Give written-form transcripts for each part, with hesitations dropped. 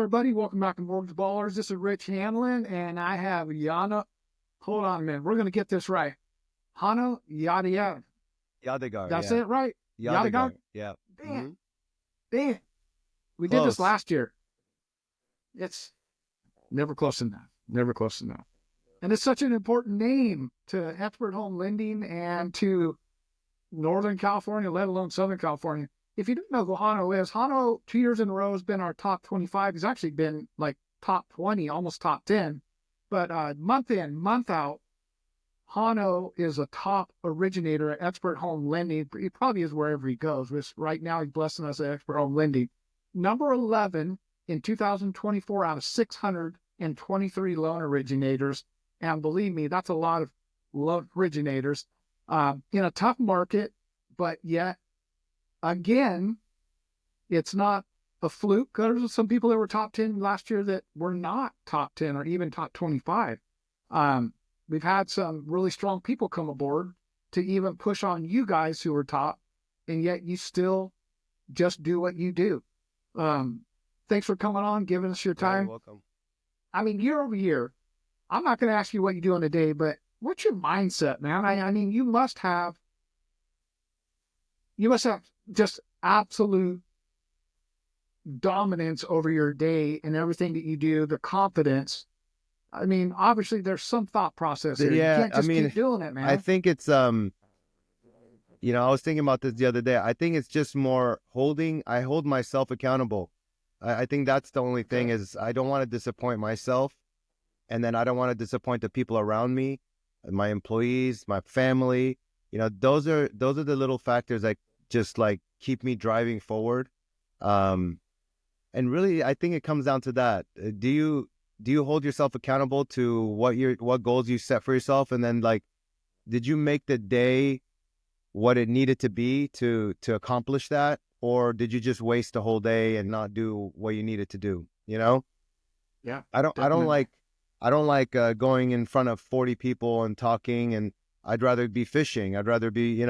everybody? Welcome back to Mortgage Ballers. This is Rich Hanlin, and I have Yana. Hold on a minute. We're going to get this right. Hano Yadegar. Yadegar. Did I say it right? Yadegar. Yeah. Damn. Damn. We did Close. this last year. It's never close enough. Never close enough. And it's such an important name to Xpert Home Lending and to Northern California, let alone Southern California. If you don't know who Hano is, Hano 2 years in a row has been our top 25. He's actually been like top 20, almost top 10. But month in, month out, Hano is a top originator at Xpert Home Lending. He probably is wherever he goes. Right now, he's blessing us at Xpert Home Lending. Number 11 in 2024 out of 623 loan originators. And believe me, that's a lot of loan originators in a tough market, but yet, again, it's not a fluke. There's some people that were top 10 last year that were not top 10 or even top 25. We've had some really strong people come aboard to even push on you guys who are top, and yet you still just do what you do. Thanks for coming on, giving us your time. You're welcome. I mean, year over year, I'm not going to ask you what you do in a day, but what's your mindset, man? I mean, you must have just absolute dominance over your day and everything that you do, the confidence. I mean, obviously there's some thought process here. Yeah, You can't just keep doing it, man. I think it's, I was thinking about this the other day. I think it's just more I hold myself accountable. I think that's the only thing is I don't want to disappoint myself. And then I don't want to disappoint the people around me, my employees, my family. Those are the little factors that just like keep me driving forward. And really, I think it comes down to that. Do you hold yourself accountable to what goals you set for yourself? And then like, did you make the day what it needed to be to accomplish that? Or did you just waste the whole day and not do what you needed to do? Yeah. I don't like going in front of 40 people and talking, and I'd rather be fishing. I'd rather be,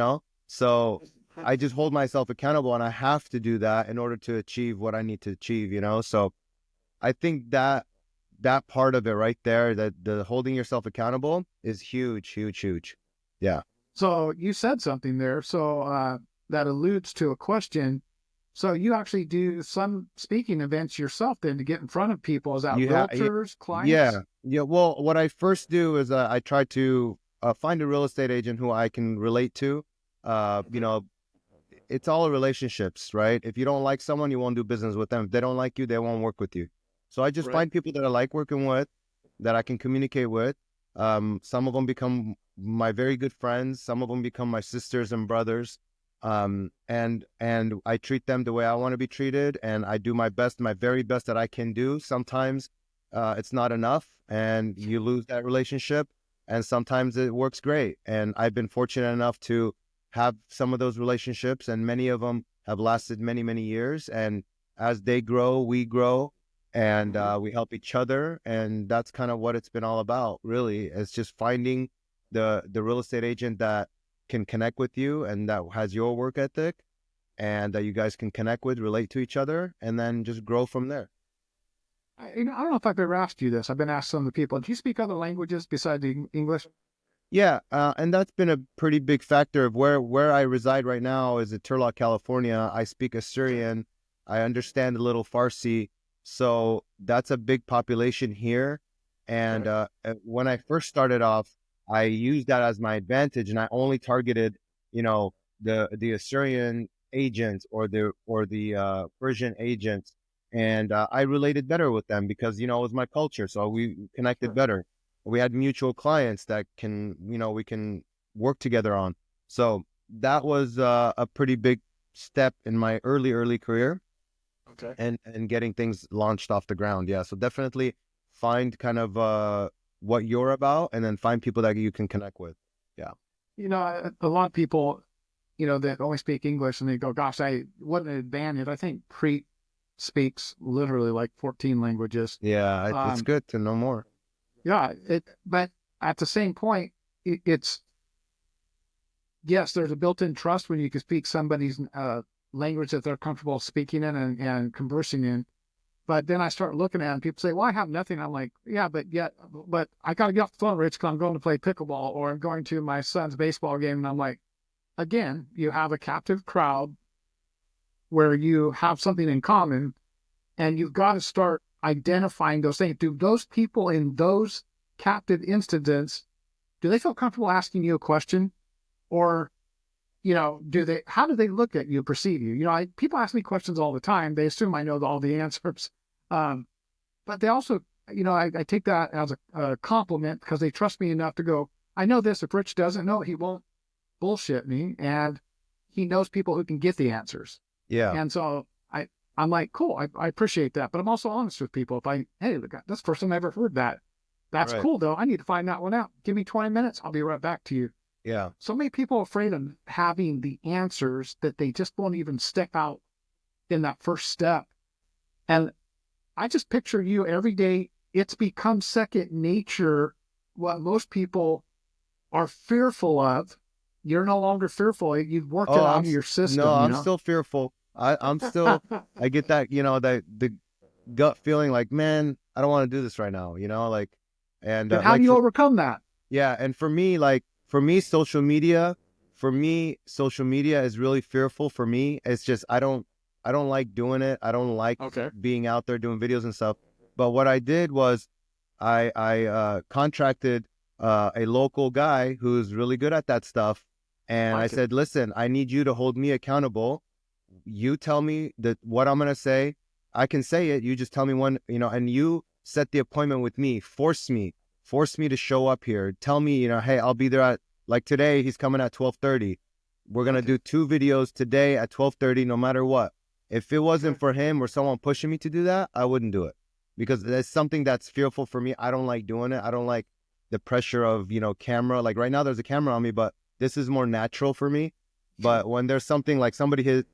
so I just hold myself accountable, and I have to do that in order to achieve what I need to achieve, So I think that part of it right there, that the holding yourself accountable is huge, huge, huge. Yeah. So you said something there. So that alludes to a question. So you actually do some speaking events yourself then to get in front of people. Is that realtors, clients? Yeah. Well, what I first do is I try to find a real estate agent who I can relate to. It's all relationships, right? If you don't like someone, you won't do business with them. If they don't like you, they won't work with you. So I just find people that I like working with, that I can communicate with. Some of them become my very good friends. Some of them become my sisters and brothers. And I treat them the way I want to be treated, and I do my best, my very best that I can do. Sometimes it's not enough and you lose that relationship, and sometimes it works great. And I've been fortunate enough to have some of those relationships, and many of them have lasted many, many years. And as they grow, we grow, and we help each other. And that's kind of what it's been all about, really. It's just finding the real estate agent that can connect with you and that has your work ethic, and that you guys can connect with, relate to each other, and then just grow from there. I don't know if I've ever asked you this. I've been asked some of the people, do you speak other languages besides English? Yeah, and that's been a pretty big factor of where I reside right now is in Turlock, California. I speak Assyrian. I understand a little Farsi. So that's a big population here. And when I first started off, I used that as my advantage, and I only targeted, the Assyrian agents or the Persian agents, and I related better with them because it was my culture, so we connected better. We had mutual clients that we can work together on. So that was a pretty big step in my early career, and getting things launched off the ground. Yeah, so definitely find kind of what you're about, and then find people that you can connect with. Yeah. A lot of people, that only speak English, and they go, gosh, what an advantage. I think Preet speaks literally like 14 languages. Yeah, it's good to know more. Yeah. But at the same point, it's, yes, there's a built-in trust when you can speak somebody's language that they're comfortable speaking in and conversing in. But then I start looking at it and people say, well, I have nothing. I'm like, yeah, but I got to get off the phone, Rich, because I'm going to play pickleball or I'm going to my son's baseball game. And I'm like, again, you have a captive crowd where you have something in common and you've got to start identifying those things. Do those people in those captive instances, do they feel comfortable asking you a question? Or, how do they look at you, perceive you? People ask me questions all the time. They assume I know all the answers. But they also, I take that as a compliment because they trust me enough to go, I know this. If Rich doesn't know, he won't bullshit me. And he knows people who can get the answers. Yeah. And so I'm like, cool, I appreciate that. But I'm also honest with people. Hey, look, that's the first time I ever heard that. That's Right. cool, though. I need to find that one out. Give me 20 minutes. I'll be right back to you. Yeah. So many people are afraid of having the answers that they just won't even step out in that first step. And I just picture you every day. It's become second nature. What most people are fearful of, you're no longer fearful. You've worked it out of your system. No, I'm still fearful. I'm still, I get that, that the gut feeling like, man, I don't want to do this right now, and how do you overcome that? Yeah. And for me, social media is really fearful for me. It's just, I don't like doing it. I don't like being out there doing videos and stuff. But what I did was I contracted a local guy who's really good at that stuff. And I said, listen, I need you to hold me accountable. You tell me what I'm going to say. I can say it. You just tell me when, and you set the appointment with me. Force me to show up here. Tell me, hey, I'll be there at, like today, he's coming at 12:30. We're going to do 2 videos today at 12:30, no matter what. If it wasn't for him or someone pushing me to do that, I wouldn't do it because there's something that's fearful for me. I don't like doing it. I don't like the pressure of, camera. Like right now there's a camera on me, but this is more natural for me. But when there's something like somebody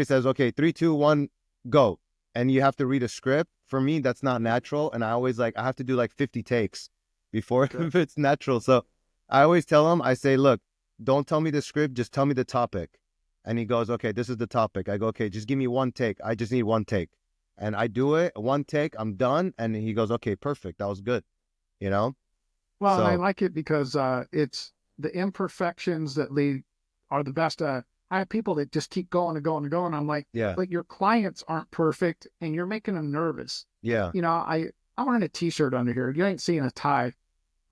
says, okay, 3, 2, 1, go. And you have to read a script. For me, that's not natural. And I always I have to do like 50 takes before it's natural. So I always tell him, I say, look, don't tell me the script. Just tell me the topic. And he goes, okay, this is the topic. I go, okay, just give me 1 take. I just need 1 take. And I do it, 1 take, I'm done. And he goes, okay, perfect. That was good. Well, and I like it because it's the imperfections that are the best. I have people that just keep going and going and going. I'm like, yeah, but your clients aren't perfect and you're making them nervous. Yeah. I'm wearing a t-shirt under here. You ain't seeing a tie.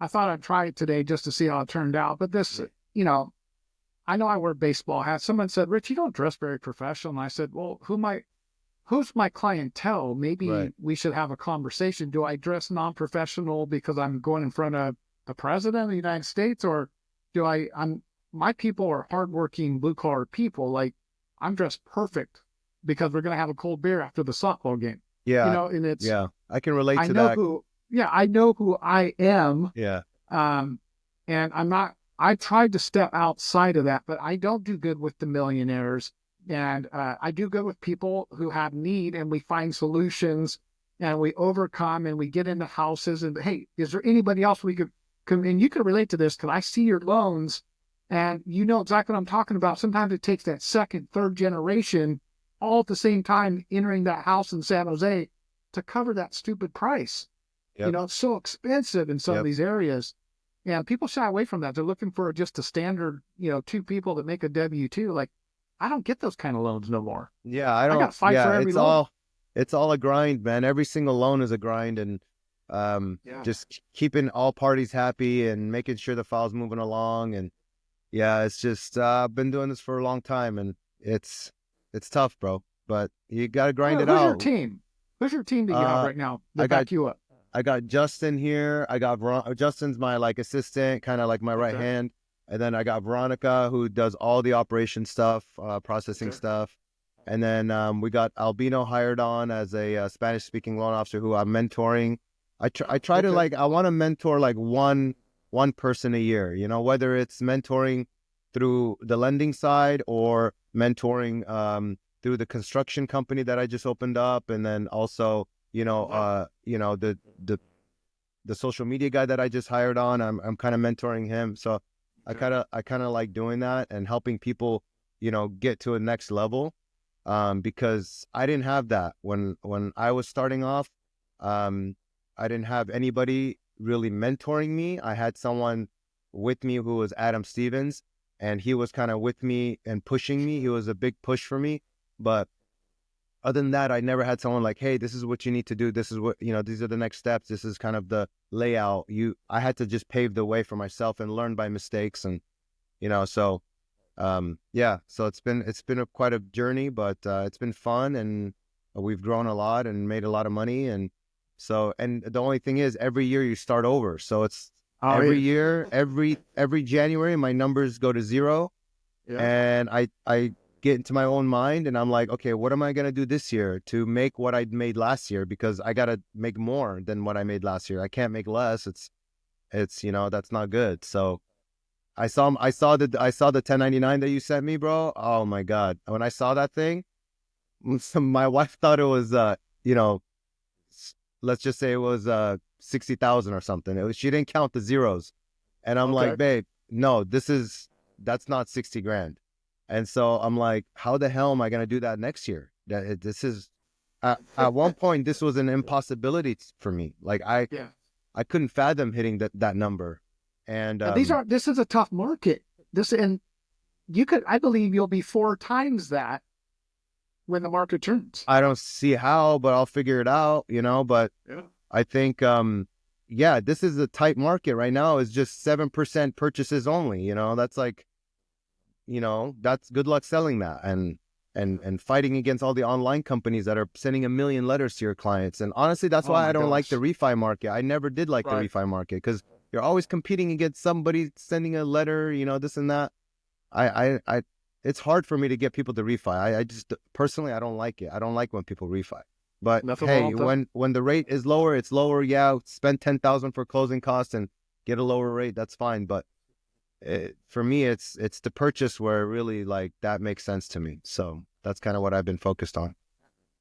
I thought I'd try it today just to see how it turned out. But this, I know I wear baseball hats. Someone said, Rich, you don't dress very professional. And I said, well, who's my clientele? Maybe we should have a conversation. Do I dress non-professional because I'm going in front of the president of the United States? Or my people are hardworking, blue-collar people. Like, I'm dressed perfect because we're going to have a cold beer after the softball game. Yeah. And it's, I can relate to that. I know who I am. Yeah. And I tried to step outside of that, but I don't do good with the millionaires. And I do good with people who have need, and we find solutions and we overcome and we get into houses and, hey, is there anybody else we could come? And you can relate to this because I see your loans and you know exactly what I'm talking about. Sometimes it takes that second, third generation all at the same time entering that house in San Jose to cover that stupid price. Yep. It's so expensive in some of these areas. And people shy away from that. They're looking for just a standard, 2 people that make a W-2. Like, I don't get those kind of loans no more. Yeah, I don't. I got to fight for every loan. It's all a grind, man. Every single loan is a grind, and just keeping all parties happy and making sure the file's moving along. And it's just I've been doing this for a long time, and it's tough, bro. But you got to grind it out. Who's your team? Who's your team that you have right now that back you up? I got Justin here. I got Justin's my assistant, kind of like my right hand. And then I got Veronica, who does all the operation stuff, processing stuff. And then we got Albino hired on as a Spanish-speaking loan officer who I'm mentoring. I try to I want to mentor one person a year, whether it's mentoring through the lending side or mentoring through the construction company that I just opened up, and then also the social media guy that I just hired on. I'm kind of mentoring him, so I kind of like doing that and helping people get to a next level. because I didn't have that when I was starting off. I didn't have anybody really mentoring me. I had someone with me who was Adam Stevens, and he was kind of with me and pushing me. He was a big push for me. But other than that, I never had someone like, hey, this is what you need to do. This is what, these are the next steps. This is kind of the layout. I had to just pave the way for myself and learn by mistakes. And, so, so it's been quite a journey, but it's been fun, and we've grown a lot and made a lot of money. And so, and the only thing is every year you start over. So it's every year, every January, my numbers go to zero. Yeah. And I get into my own mind, and I'm like, okay, what am I going to do this year to make what I made last year? Because I got to make more than what I made last year. I can't make less. It's, that's not good. So I saw the 1099 that you sent me, bro. Oh my God. When I saw that thing, my wife thought it was, let's just say it was 60,000 or something. She didn't count the zeros. And I'm like, babe, no, that's not 60 grand. And so I'm like, how the hell am I going to do that next year? This is, at one point, this was an impossibility for me. Like I couldn't fathom hitting that number. And this is a tough market. I believe you'll be 4 times that when the market turns. I don't see how, but I'll figure it out, but I think, this is a tight market right now. It's just 7% purchases only, that's like, that's good luck selling that and fighting against all the online companies that are sending 1 million letters to your clients. And honestly, that's why I don't like the refi market. I never did like the refi market, because you're always competing against somebody sending a letter, this and that. It's hard for me to get people to refi. I just personally, I don't like it. I don't like when people refi. But hey, when the rate is lower, it's lower. Yeah, spend $10,000 for closing costs and get a lower rate. That's fine. But for me, it's the purchase where really like that makes sense to me. So that's kind of what I've been focused on.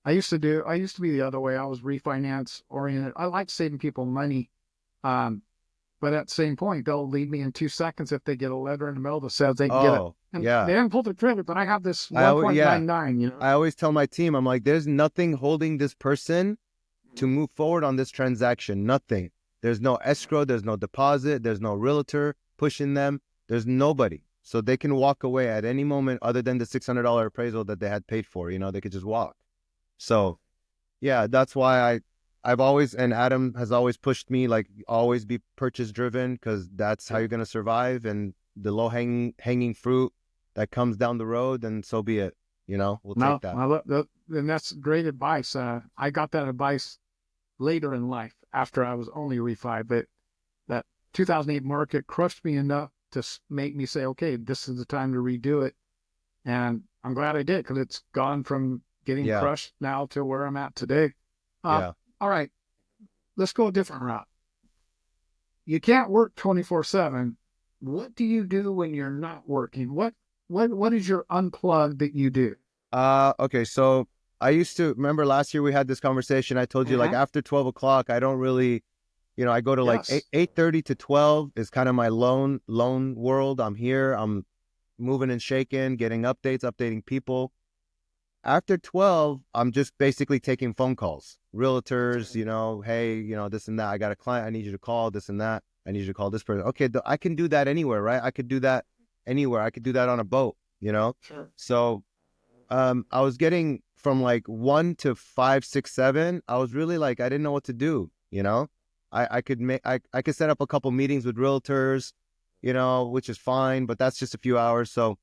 I used to be the other way. I was refinance oriented. I like saving people money. But at the same point, they'll leave me in 2 seconds if they get a letter in the mail that says they can get it. And they haven't pulled the trigger, but I have this 1.99, I always tell my team, I'm like, there's nothing holding this person to move forward on this transaction. Nothing. There's no escrow. There's no deposit. There's no realtor pushing them. There's nobody. So they can walk away at any moment other than the $600 appraisal that they had paid for. They could just walk. So, that's why I've always, and Adam has always pushed me, like, always be purchase driven, because that's how you're going to survive. And the low hanging fruit that comes down the road, then so be it. We'll take that. And that's great advice. I got that advice later in life after I was only refi, but that 2008 market crushed me enough to make me say, okay, this is the time to redo it. And I'm glad I did, because it's gone from getting crushed now to where I'm at today. All right, let's go a different route. You can't work 24/7. What do you do when you're not working? What is your unplug that you do? Okay, so I used to remember last year we had this conversation. I told you like after 12 o'clock, I don't really, I go to like 8:30 to 12 is kind of my lone world. I'm here. I'm moving and shaking, getting updates, updating people. After 12, I'm just basically taking phone calls, realtors, hey, this and that. I got a client. I need you to call this and that. I need you to call this person. Okay. I can do that anywhere, right? I could do that anywhere. I could do that on a boat, Sure. So, I was getting from like 1 to 5, 6, 7. I was really like, I didn't know what to do. I could set up a couple meetings with realtors, which is fine, but that's just a few hours. So,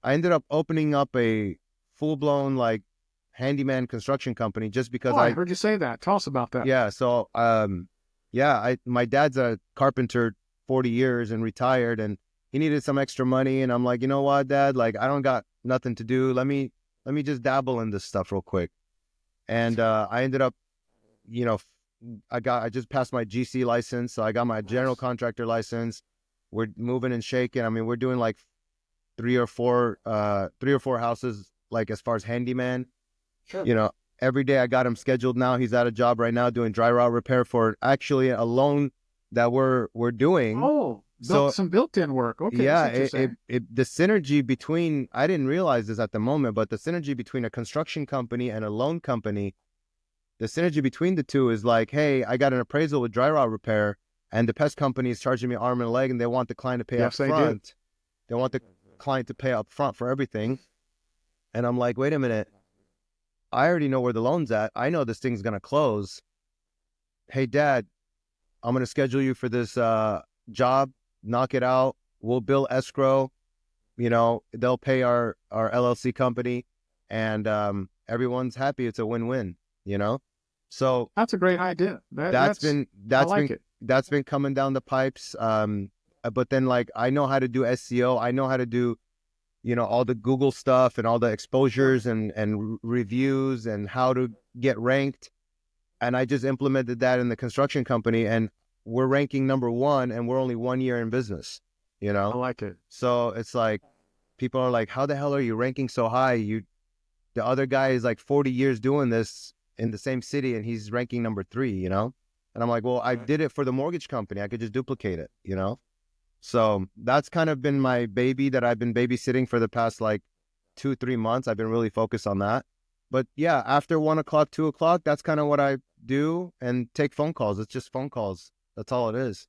I ended up opening up a full-blown like handyman construction company just because I heard you say that. Tell us about that. Yeah. So, my dad's a carpenter 40 years and retired, and he needed some extra money. And I'm like, you know what, Dad, like I don't got nothing to do. Let me just dabble in this stuff real quick. And, I ended up, I just passed my GC license. So I got my general contractor license. We're moving and shaking. I mean, we're doing like 3 or 4 houses, like as far as handyman. Sure. Every day I got him scheduled now. He's at a job right now doing dry rot repair for actually a loan that we're doing. Oh, So some built-in work. Okay, yeah, that's what you're saying. the synergy between, I didn't realize this at the moment, but the synergy between a construction company and a loan company, the synergy between the two is like, hey, I got an appraisal with dry rot repair, and the pest company is charging me arm and leg, and they want the client to pay up Yes, they do. front. They want the client to pay up front for everything. And I'm like, wait a minute. I already know where the loan's at. I know this thing's going to close. Hey, Dad, I'm going to schedule you for this job. Knock it out. We'll bill escrow. You know, they'll pay our LLC company, and everyone's happy. It's a win-win, you know? So That's a great idea. that's been it. that's been coming down the pipes. But then, like, I know how to do SEO. I know how to do, you know, all the Google stuff and all the exposures and reviews and how to get ranked. And I just implemented that in the construction company, and we're ranking #1, and we're only 1 year in business, you know? I like it. So it's like, people are like, how the hell are you ranking so high? The other guy is like 40 years doing this in the same city, and he's ranking #3, you know? And I'm like, well, I did it for the mortgage company. I could just duplicate it, you know? So that's kind of been my baby that I've been babysitting for the past like 2-3 months. I've been really focused on that. But yeah, after 1 o'clock, 2 o'clock, that's kind of what I do, and take phone calls. It's just phone calls. That's all it is.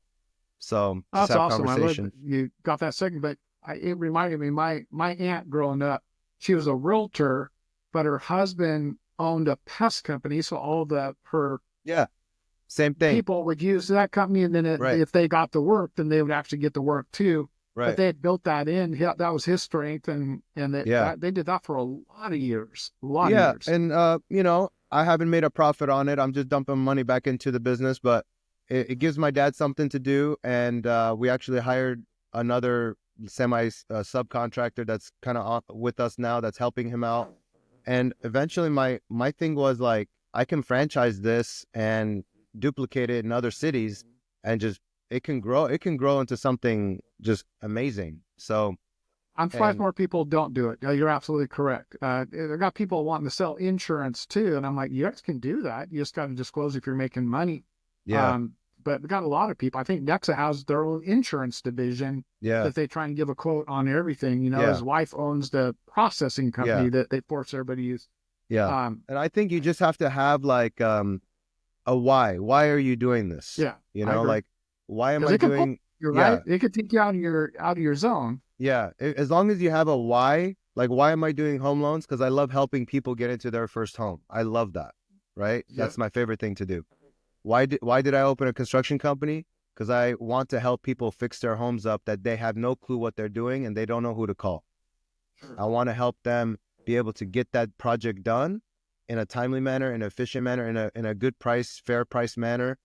So just That's have awesome. I love conversation. you got that second, but it reminded me, my aunt growing up, she was a realtor, but her husband owned a pest company. So all her Yeah, same thing. people would use that company, and then Right. if they got the work, then they would actually get the work too. But Right. they had built that in. That was his strength, and they did that for a lot of years. A lot of years. And you know, I haven't made a profit on it. I'm just dumping money back into the business, but it gives my dad something to do. And we actually hired another semi subcontractor that's kind of with us now, that's helping him out. And eventually my thing was like, I can franchise this and duplicate it in other cities, and just it can grow into something just amazing. So I'm surprised more people don't do it. You're absolutely correct. I've got people wanting to sell insurance too, and I'm like, you guys can do that. You just got to disclose if you're making money. yeah, But we got a lot of people. I think Nexa has their own insurance division that they try and give a quote on everything. You know, his wife owns the processing company that they force everybody to use. Yeah. And I think you just have to have like a why. Why are you doing this? Yeah. You know, like, why am I doing? You're right. It could take you out of your zone. Yeah. As long as you have a why, like, why am I doing home loans? Because I love helping people get into their first home. I love that. Right. Yeah. That's my favorite thing to do. Why did I open a construction company? Because I want to help people fix their homes up that they have no clue what they're doing and they don't know who to call. Sure. I want to help them be able to get that project done in a timely manner, in an efficient manner, in a good price, fair price manner,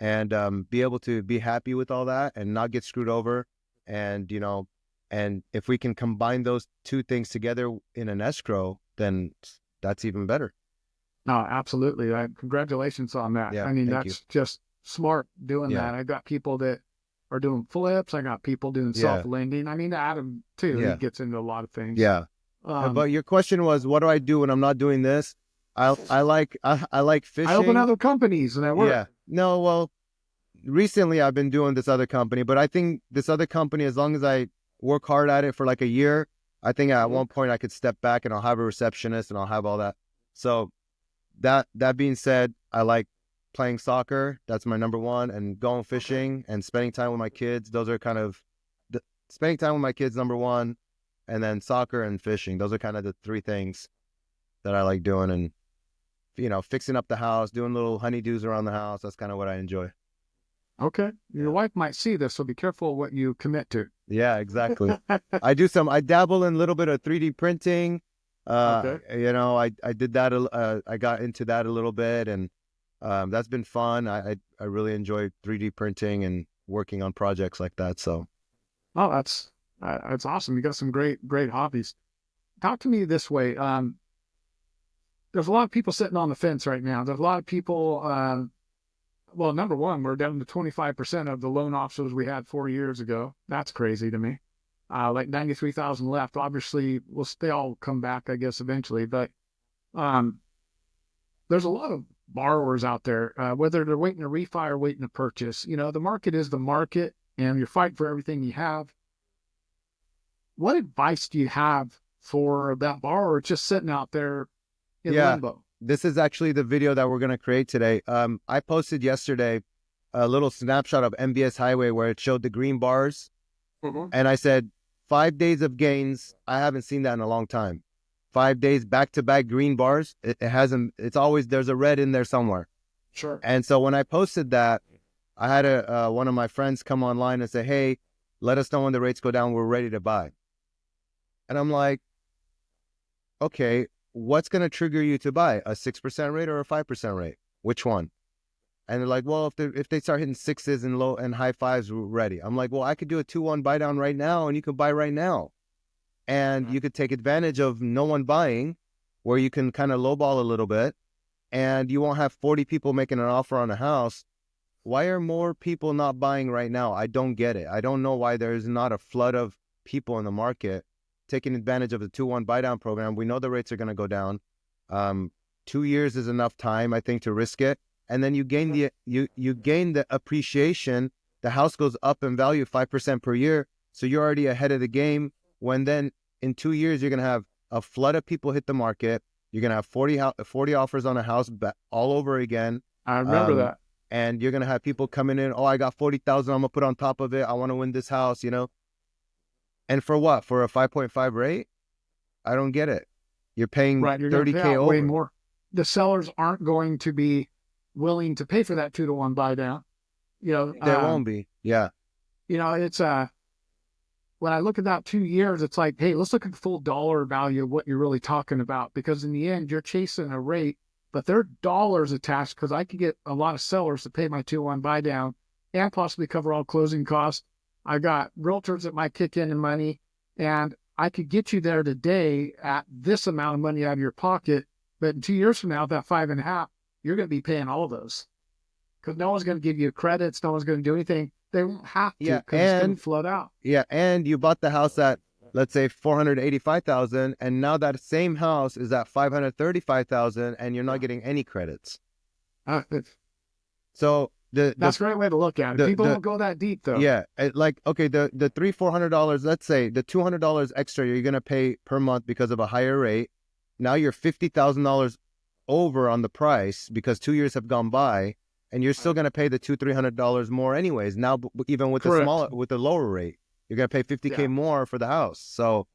and be able to be happy with all that and not get screwed over. And, you know, and if we can combine those two things together in an escrow, then that's even better. No, absolutely. Congratulations on that. Yeah, I mean, that's just smart doing that. I got people that are doing flips. I got people doing self-lending. I mean, Adam too, he gets into a lot of things. Yeah. But your question was, what do I do when I'm not doing this? I like fishing. I open other companies and I work. Yeah. No, well, recently I've been doing this other company, but I think this other company, as long as I work hard at it for like a year, I think at one point I could step back and I'll have a receptionist and I'll have all that. So that being said, I like playing soccer. That's my #1, and going fishing and spending time with my kids. Those are kind of spending time with my kids, #1, and then soccer and fishing. Those are kind of the 3 things that I like doing. And, you know, fixing up the house, doing little honeydews around the house. That's kind of what I enjoy. Okay. Your wife might see this, so be careful what you commit to. Yeah, exactly. I dabble in a little bit of 3D printing. You know, I did that. I got into that a little bit, and that's been fun. I really enjoy 3D printing and working on projects like that. So, oh, that's awesome. You got some great hobbies. Talk to me this way. There's a lot of people sitting on the fence right now. There's a lot of people. Well, #1, we're down to 25% of the loan officers we had 4 years ago. That's crazy to me. Like 93,000 left. Obviously, they all come back, I guess, eventually. But there's a lot of borrowers out there, whether they're waiting to refi or waiting to purchase. You know, the market is the market. and you're fighting for everything you have. What advice do you have for that borrower just sitting out there in limbo? This is actually the video that we're going to create today. I posted yesterday a little snapshot of MBS Highway where it showed the green bars. And I said, 5 days of gains. I haven't seen that in a long time. 5 days back-to-back green bars. It hasn't, it's always, there's a red in there somewhere. Sure. And so when I posted that, I had one of my friends come online and say, hey, let us know when the rates go down. We're ready to buy. And I'm like, okay, what's going to trigger you to buy? A 6% rate or a 5% rate? Which one? And they're like, well, if they start hitting sixes and low and high fives, we're ready. I'm like, well, I could do a 2-1 buy down right now, and you could buy right now. And you could take advantage of no one buying, where you can kind of lowball a little bit, and you won't have 40 people making an offer on a house. Why are more people not buying right now? I don't get it. I don't know why there's not a flood of people in the market taking advantage of the 2-1 buy down program. We know the rates are going to go down. 2 years is enough time, I think, to risk it. And then you gain you gain the appreciation. The house goes up in value 5% per year. So you're already ahead of the game. When then in 2 years, you're going to have a flood of people hit the market. You're going to have 40 offers on a house all over again. I remember that. And you're going to have people coming in. Oh, I got 40,000. I'm going to put on top of it. I want to win this house, you know? And for what? For a 5.5 rate? I don't get it. You're paying you're 30K over. Way more. The sellers aren't going to be willing to pay for that 2-to-1 buy down. You know, there won't be. Yeah. You know, it's when I look at that 2 years, it's like, hey, let's look at the full dollar value of what you're really talking about, because in the end, you're chasing a rate, but there are dollars attached, because I could get a lot of sellers to pay my 2-1 buy down and possibly cover all closing costs. I got realtors that might kick in money, and I could get you there today at this amount of money out of your pocket, but in 2 years from now, that 5.5, you're going to be paying all of those, because no one's going to give you credits. No one's going to do anything. They won't have to, because it's going to flood out. Yeah, and you bought the house at, let's say, $485,000, and now that same house is at $535,000, and you're not getting any credits. So that's a great way to look at it. People don't go that deep, though. Yeah, like, okay, the $300-400, let's say the $200 extra you're going to pay per month because of a higher rate. Now you're $50,000 over on the price because 2 years have gone by, and you're still going to pay the $200-300 more anyways. Now, even with the lower rate, you're going to pay $50K more for the house. So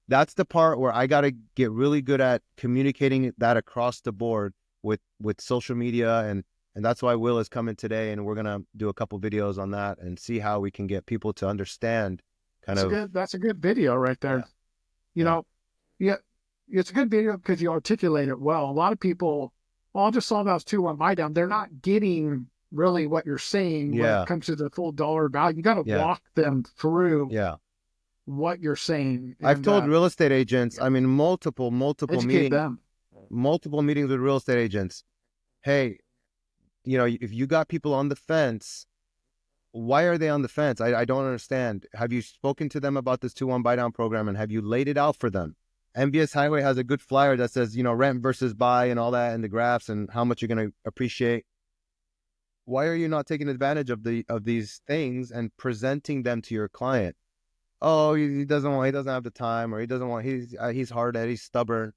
that's the part where I got to get really good at communicating that across the board with social media, and that's why Will is coming today, and we're going to do a couple videos on that and see how we can get people to understand that's a good video right there. You know, it's a good video because you articulate it well. A lot of people, I just saw that was 2-1 buy down. They're not getting really what you're saying when it comes to the full dollar value. You got to walk them through what you're saying. I've told real estate agents, I mean, multiple meetings, multiple meetings with real estate agents. Hey, you know, if you got people on the fence, why are they on the fence? I don't understand. Have you spoken to them about this 2-1 buy down program, and have you laid it out for them? MBS Highway has a good flyer that says, you know, rent versus buy and all that, and the graphs and how much you're going to appreciate. Why are you not taking advantage of these things and presenting them to your client? Oh, he doesn't have the time, or he's hard-headed, he's stubborn.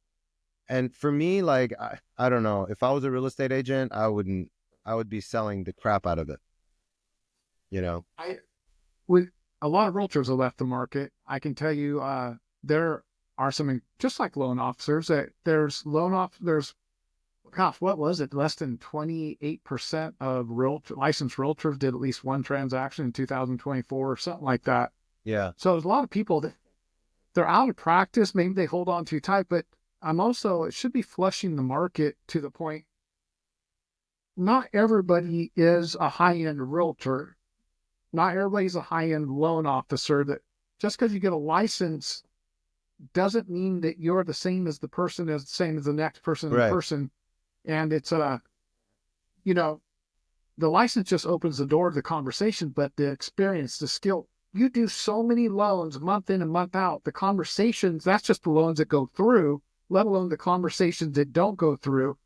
And for me, like, I don't know, if I was a real estate agent, I would be selling the crap out of it. You know, with a lot of realtors have left the market. I can tell you, there are some, just like loan officers, that there's gosh, what was it? Less than 28% of licensed realtors did at least one transaction in 2024 or something like that. Yeah. So there's a lot of people that they're out of practice. Maybe they hold on too tight, but it should be flushing the market to the point. Not everybody is a high-end realtor. Not everybody's a high-end loan officer. That just because you get a license doesn't mean that you're the same as the person, as the same as the next person in the person. And it's you know, the license just opens the door to the conversation, but the experience, the skill, you do so many loans month in and month out. The conversations, that's just the loans that go through, let alone the conversations that don't go through.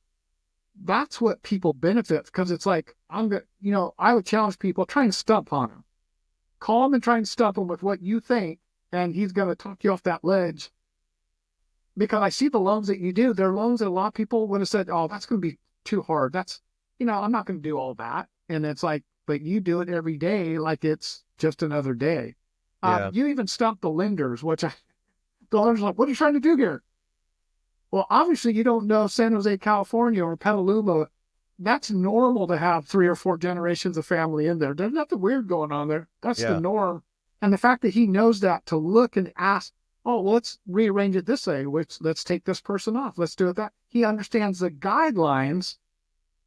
That's what people benefit, because it's like, I would challenge people, try and stump on them. call him and try and stump him with what you think, and he's going to talk you off that ledge. Because I see the loans that you do. They're loans that a lot of people would have said, oh, that's going to be too hard. That's, I'm not going to do all that. And it's like, but you do it every day like it's just another day. Yeah. You even stump the lenders, the lenders are like, what are you trying to do here? Well, obviously you don't know San Jose, California or Petaluma. That's normal to have 3 or 4 generations of family in there. There's nothing weird going on there. That's the norm. And the fact that he knows that to look and ask, oh, well, let's rearrange it this way. Let's take this person off. Let's do it that. He understands the guidelines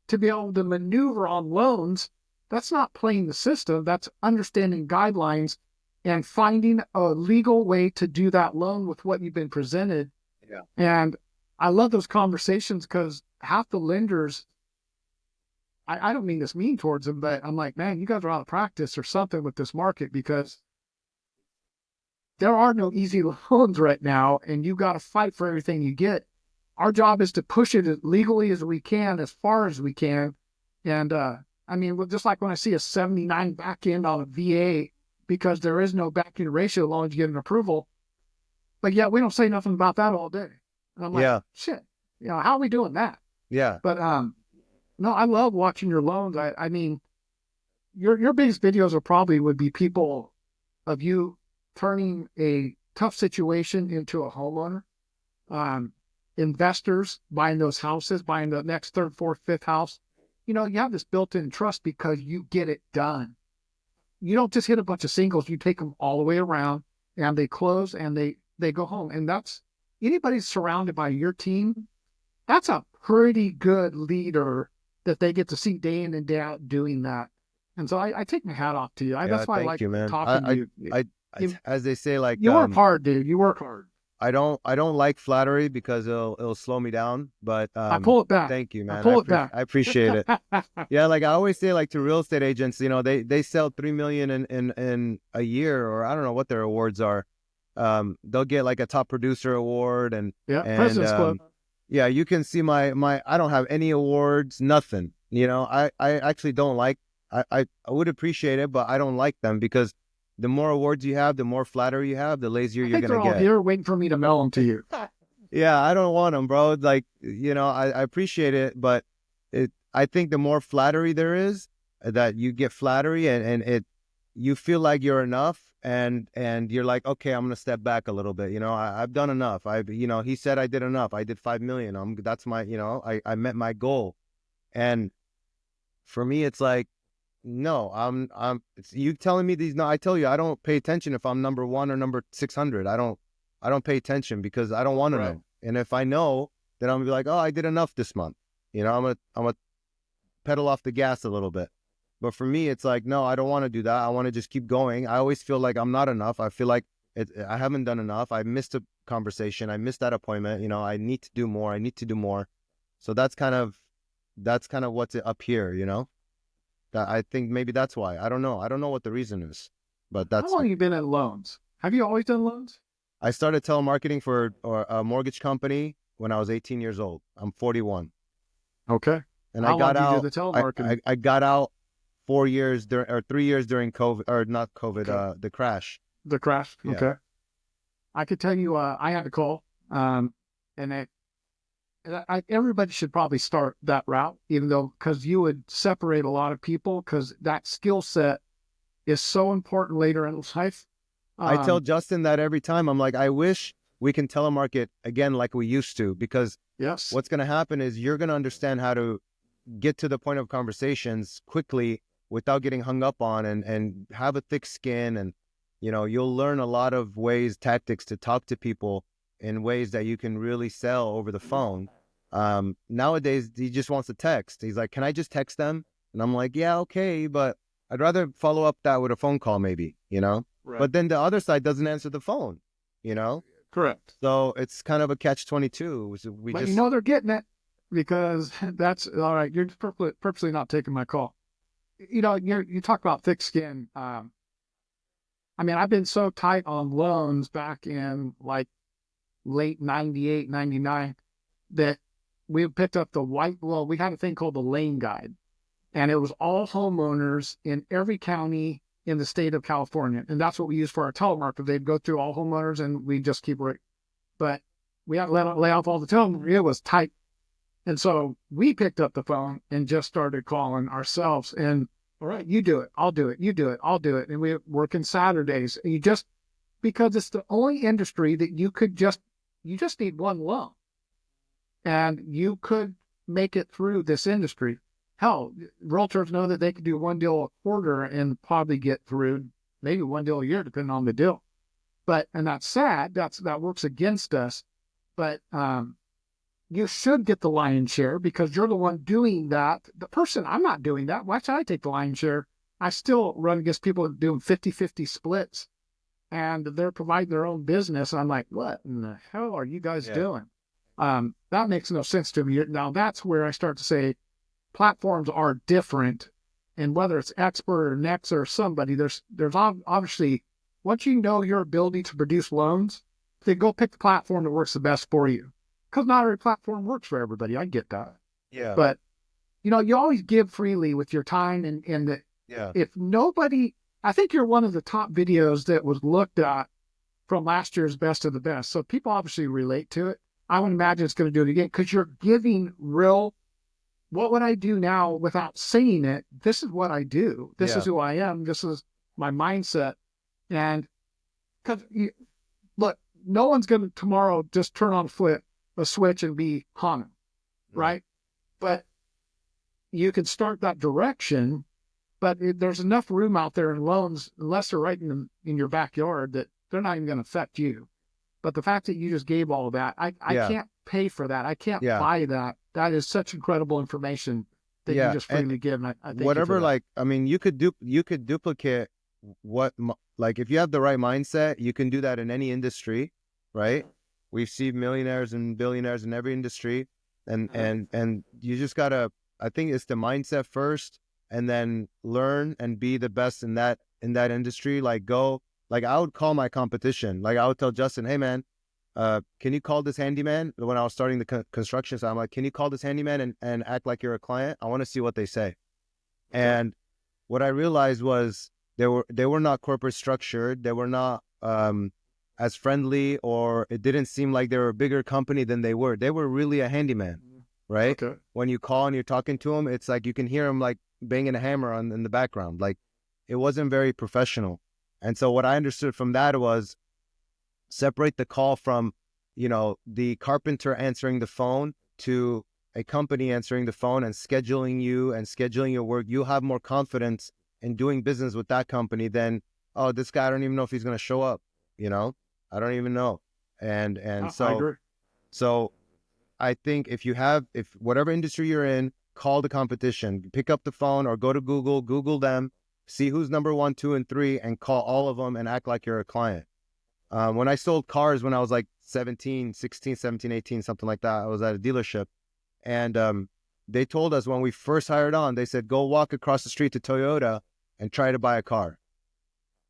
to be able to maneuver on loans. That's not playing the system. That's understanding guidelines and finding a legal way to do that loan with what you've been presented. Yeah. And I love those conversations because half the lenders, I don't mean this mean towards them, but I'm like, man, you guys are out of practice or something with this market, because there are no easy loans right now, and you got to fight for everything you get. Our job is to push it as legally as we can, as far as we can. And I mean, just like when I see a 79 back end on a VA, because there is no back end ratio as long as you get an approval. But yet we don't say nothing about that all day. And I'm like, shit, how are we doing that? Yeah. But no, I love watching your loans. I mean, your biggest videos would be people of you turning a tough situation into a homeowner. Investors buying those houses, buying the next 3rd, 4th, 5th house. You have this built-in trust because you get it done. You don't just hit a bunch of singles. You take them all the way around, and they close and they go home. And that's, anybody surrounded by your team, that's a pretty good leader that they get to see day in and day out doing that. And so I take my hat off to you. That's why I like talking to you. As they say, like, you work hard, dude. You work hard. I don't like flattery because it'll slow me down. But I pull it back. Thank you, man. I pull it back. I appreciate it. Yeah, like I always say, like to real estate agents, they sell $3 million in a year, or I don't know what their awards are. They'll get like a top producer award and President's Club. Yeah, you can see my I don't have any awards, nothing. I actually don't like. I would appreciate it, but I don't like them because the more awards you have, the more flattery you have, the lazier you're gonna get. They're all here waiting for me to mail them to you. Yeah, I don't want them, bro. Like, I appreciate it, but I think the more flattery there is, that you get flattery and you feel like you're enough, and you're like, okay, I'm gonna step back a little bit. I've done enough. He said I did enough. I did 5 million. That's my, I met my goal, and for me, it's like, no, it's you telling me these. No, I tell you, I don't pay attention if I'm number 1 or number 600. I don't pay attention because I don't want to know. And if I know, then I'm gonna be like, oh, I did enough this month. I'm gonna pedal off the gas a little bit. But for me, it's like, no, I don't want to do that. I want to just keep going. I always feel like I'm not enough. I feel like I haven't done enough. I missed a conversation. I missed that appointment. I need to do more. I need to do more. So that's kind of what's up here. That I think maybe that's why. I don't know. I don't know what the reason is, but that's. How long have you been in loans? Have you always done loans? I started telemarketing for a mortgage company when I was 18 years old. I'm 41. Okay. And How I got long out. Did you do the telemarketing? I got out 4 years or 3 years during COVID, or not COVID, Okay. the crash. The crash. Yeah. Okay. I could tell you, I had to call, and everybody should probably start that route, even though, because you would separate a lot of people, because that skill set is so important later in life. I tell Justin that every time. I'm like, I wish we can telemarket again like we used to, because yes, what's going to happen is you're going to understand how to get to the point of conversations quickly without getting hung up on, and have a thick skin. And, you'll learn a lot of tactics to talk to people in ways that you can really sell over the phone. Nowadays, he just wants to text. He's like, can I just text them? And I'm like, yeah, okay, but I'd rather follow up that with a phone call maybe, Right. But then the other side doesn't answer the phone, Correct. So it's kind of a catch-22. But they're getting it, because that's all right. You're just purposely not taking my call. You talk about thick skin. I mean, I've been so tight on loans back in like late 98, 99, that we picked up we had a thing called the Lane Guide, and it was all homeowners in every county in the state of California. And that's what we use for our telemarketer. They'd go through all homeowners and we just keep it. But we had to lay off all the telemarketer. It was tight. And so we picked up the phone and just started calling ourselves. And all right, you do it. I'll do it. You do it. I'll do it. And we're working Saturdays. And you just, because it's the only industry that you just need one loan. And you could make it through this industry. Hell, realtors know that they could do one deal a quarter and probably get through maybe one deal a year, depending on the deal. And that's sad. That works against us. But you should get the lion's share because you're the one doing that. I'm not doing that. Why should I take the lion's share? I still run against people doing 50-50 splits and they're providing their own business. I'm like, what in the hell are you guys doing? That makes no sense to me. Now that's where I start to say platforms are different. And whether it's Xpert or Next or somebody, there's obviously, once you know your ability to produce loans, then go pick the platform that works the best for you. Because not every platform works for everybody. I get that. Yeah. But, you always give freely with your time. And if nobody, I think you're one of the top videos that was looked at from last year's Best of the Best. So people obviously relate to it. I would imagine it's going to do it again because you're giving real, what would I do now without saying it? This is what I do. This is who I am. This is my mindset. And because, look, no one's going to tomorrow just turn on a switch and be Hano, right? But you can start that direction, but there's enough room out there in loans, unless they're right in your backyard, that they're not even going to affect you. But the fact that you just gave all of that, I can't pay for that. I can't buy that. That is such incredible information that you just freely give. And I thank whatever, you for that. I mean, you could duplicate if you have the right mindset, you can do that in any industry, right? We've seen millionaires and billionaires in every industry, and you just gotta. I think it's the mindset first, and then learn and be the best in that industry. I would call my competition. I would tell Justin, hey man, can you call this handyman? When I was starting the construction side, I'm like, can you call this handyman and act like you're a client? I want to see what they say. Okay. And what I realized was they were not corporate structured. They were not as friendly, or it didn't seem like they were a bigger company than they were. They were really a handyman, right? Okay. When you call and you're talking to them, it's like you can hear them like banging a hammer in the background. Like it wasn't very professional. And so what I understood from that was separate the call from, the carpenter answering the phone to a company answering the phone and scheduling you and scheduling your work. You have more confidence in doing business with that company than, oh, this guy, I don't even know if he's going to show up. I don't even know. And so I think if whatever industry you're in, call the competition, pick up the phone or go to Google them, see who's number 1, 2, and 3, and call all of them and act like you're a client. When I sold cars when I was like 16, 17, 18, something like that, I was at a dealership, and they told us when we first hired on, they said, go walk across the street to Toyota and try to buy a car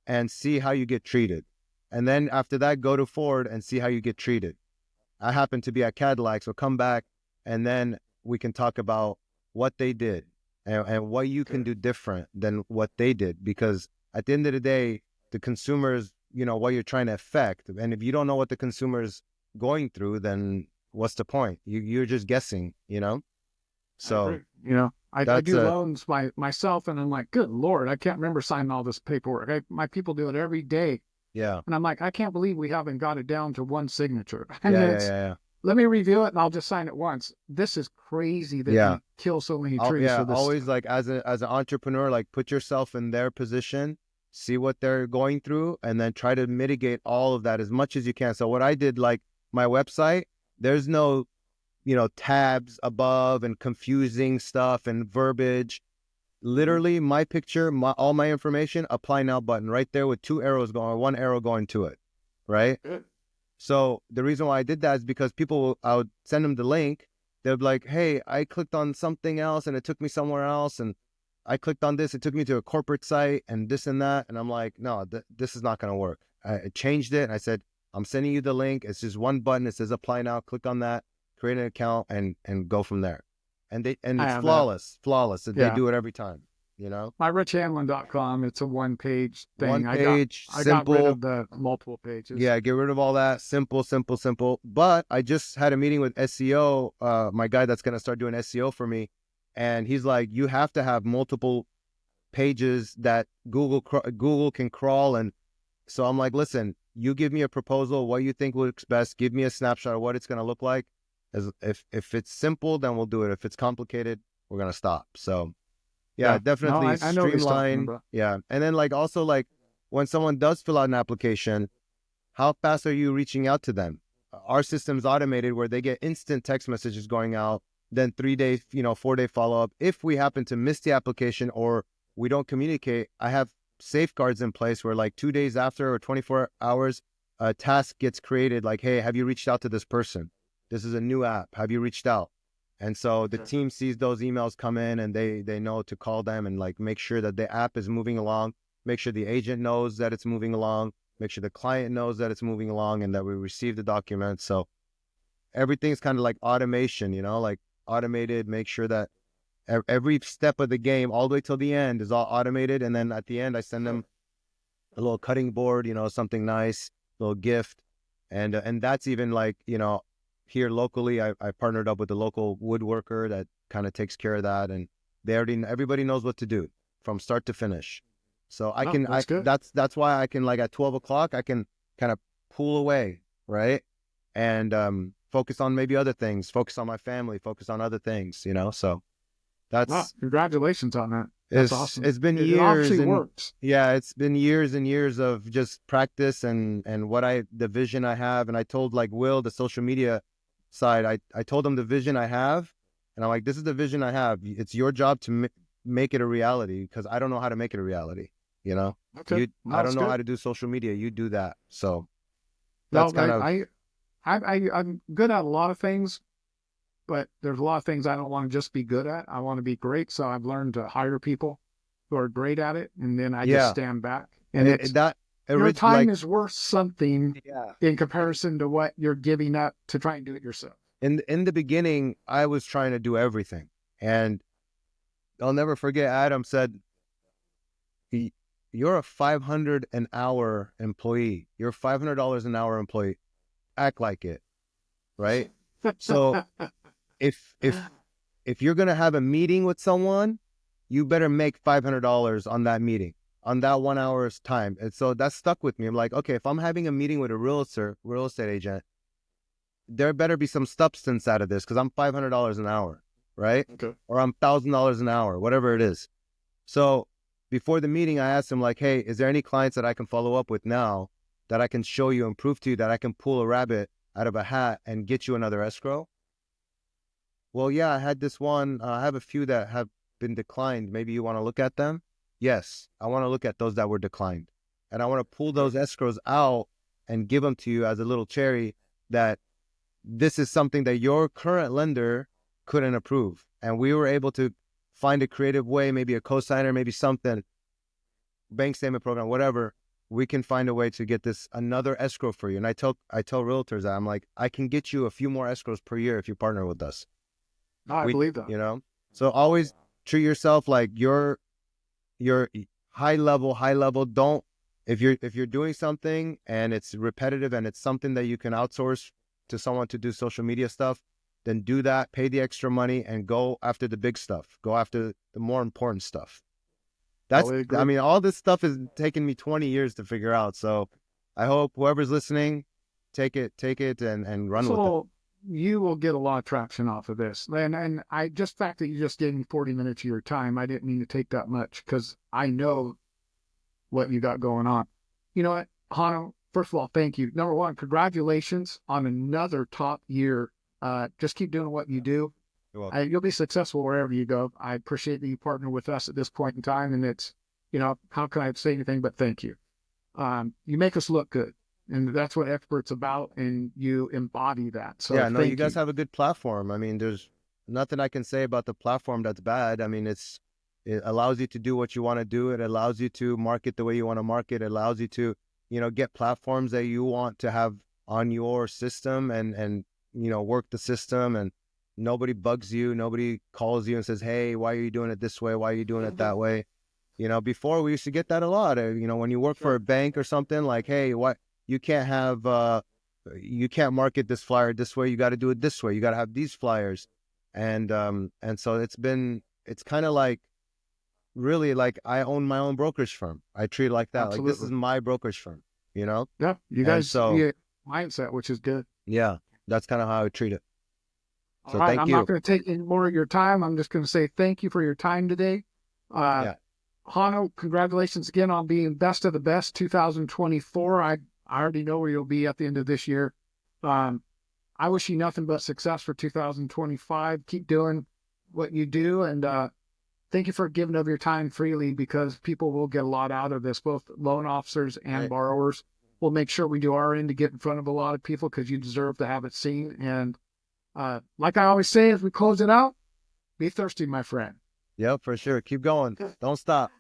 and see how you get treated. And then after that, go to Ford and see how you get treated. I happen to be at Cadillac, so come back and then we can talk about what they did and what you can do different than what they did. Because at the end of the day, the consumers, what you're trying to affect. And if you don't know what the consumer's going through, then what's the point? You're just guessing, So, I do loans myself, and I'm like, good Lord, I can't remember signing all this paperwork. My people do it every day. Yeah. And I'm like, I can't believe we haven't got it down to one signature. Yeah. Let me review it and I'll just sign it once. This is crazy that you kill so many trees. For this always stuff. As an entrepreneur, put yourself in their position, see what they're going through, and then try to mitigate all of that as much as you can. So what I did, my website, there's no, tabs above and confusing stuff and verbiage. Literally my picture, all my information, apply now button right there with 2 arrows going, or 1 arrow going to it. Right. Good. So the reason why I did that is because I would send them the link. They'd be like, hey, I clicked on something else and it took me somewhere else. And I clicked on this, it took me to a corporate site and this and that. And I'm like, no, this is not going to work. I changed it. And I said, I'm sending you the link. It's just 1 button. It says apply now. Click on that, create an account and go from there. And it's flawless. They do it every time. you know, MyRichHanlin.com. It's a one-page thing. one page, I got rid simple. of the multiple pages. Yeah, get rid of all that. Simple, simple, simple. But I just had a meeting with SEO, my guy that's going to start doing SEO for me. And he's like, you have to have multiple pages that Google can crawl. And so I'm like, listen, you give me a proposal, what you think looks best. Give me a snapshot of what it's going to look like. If it's simple, then we'll do it. If it's complicated, we're going to stop. So yeah, No, definitely I know what he's talking streamline. about. Yeah. And then like also like when someone does fill out an application, how fast are you reaching out to them? Our system's automated where they get instant text messages going out, then 3-day, 4-day follow-up. If we happen to miss the application or we don't communicate, I have safeguards in place where like 2 days after or 24 hours, a task gets created like, hey, have you reached out to this person? This is a new app. Have you reached out? And so the team sees those emails come in and they know to call them and like make sure that the app is moving along, make sure the agent knows that it's moving along, make sure the client knows that it's moving along and that we receive the document. So everything's kind of like automation, like automated, make sure that every step of the game all the way till the end is all automated. And then at the end, I send them a little cutting board, something nice, little gift. And that's even like, here locally, I partnered up with a local woodworker that kind of takes care of that. And everybody knows what to do from start to finish. So that's why I can like at 12 o'clock, I can kind of pull away. Right. And, focus on maybe other things, focus on my family, focus on other things, so that's, congratulations on that. That's awesome. It's been years. It obviously works. Yeah. It's been years and years of just practice and the vision I have. And I told like Will, the social media side, I told him the vision I have and I'm like, this is the vision I have. It's your job to make it a reality because I don't know how to make it a reality. Okay. I don't know how to do social media. You do that. So that's I'm good at a lot of things, but there's a lot of things I don't want to just be good at. I want to be great. So I've learned to hire people who are great at it. And then I just stand back and your time is worth something in comparison to what you're giving up to try and do it yourself. In the beginning, I was trying to do everything. And I'll never forget, Adam said, you're a $500 an hour employee. You're a $500 an hour employee. Act like it, right? So if you're going to have a meeting with someone, you better make $500 on that meeting, on that 1 hour's time. And so that stuck with me. I'm like, okay, if I'm having a meeting with a real estate agent, there better be some substance out of this because I'm $500 an hour, right? Okay. Or I'm $1,000 an hour, whatever it is. So before the meeting, I asked him like, hey, is there any clients that I can follow up with now that I can show you and prove to you that I can pull a rabbit out of a hat and get you another escrow? Well, yeah, I had this one. I have a few that have been declined. Maybe you want to look at them? Yes, I want to look at those that were declined. And I want to pull those escrows out and give them to you as a little cherry that this is something that your current lender couldn't approve. And we were able to find a creative way, maybe a cosigner, maybe something, bank statement program, whatever. We can find a way to get this another escrow for you. And I tell realtors that I'm like, I can get you a few more escrows per year if you partner with us. I believe that. So always treat yourself like you're high level. Don't, if you're doing something and it's repetitive and it's something that you can outsource to someone to do social media stuff, then do that, pay the extra money and go after the big stuff. Go after the more important stuff. All this stuff has taken me 20 years to figure out. So I hope whoever's listening, take it and run with it. You will get a lot of traction off of this. And the fact that you just gave me 40 minutes of your time, I didn't mean to take that much because I know what you got going on. You know what, Hano, first of all, thank you. Number one, congratulations on another top year. Just keep doing what you do. You'll be successful wherever you go. I appreciate that you partner with us at this point in time. And it's, how can I say anything but thank you? You make us look good. And that's what Xpert's about. And you embody that. So you guys have a good platform. I mean, there's nothing I can say about the platform that's bad. I mean, it allows you to do what you want to do. It allows you to market the way you want to market. It allows you to, get platforms that you want to have on your system and work the system. And Nobody bugs you. Nobody calls you and says, "Hey, why are you doing it this way? Why are you doing it that way?" Before we used to get that a lot. When you work for a bank or something, like, "Hey, what you can't have, you can't market this flyer this way. You got to do it this way. You got to have these flyers." And so it's kind of like, really, like, I own my own brokerage firm. I treat it like that. Absolutely. Like, this is my brokerage firm, Yeah, you And guys so, see a mindset, which is good. yeah, that's kind of how I treat it. All So right, thank I'm you. not going to take any more of your time. I'm just going to say thank you for your time today. Yeah. Hano, congratulations again on being best of the best 2024. I already know where you'll be at the end of this year. I wish you nothing but success for 2025. Keep doing what you do, and thank you for giving of your time freely, because people will get a lot out of this, both loan officers and Right. borrowers. We'll make sure we do our end to get in front of a lot of people, because you deserve to have it seen. And like I always say, as we close it out, be thirsty, my friend. Yep, for sure. Keep going. Don't stop.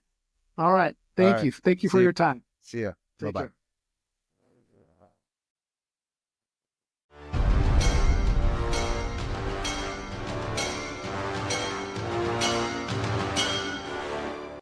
All right. All Thank right. you. Thank you for See your time. See ya. Take Bye-bye. care.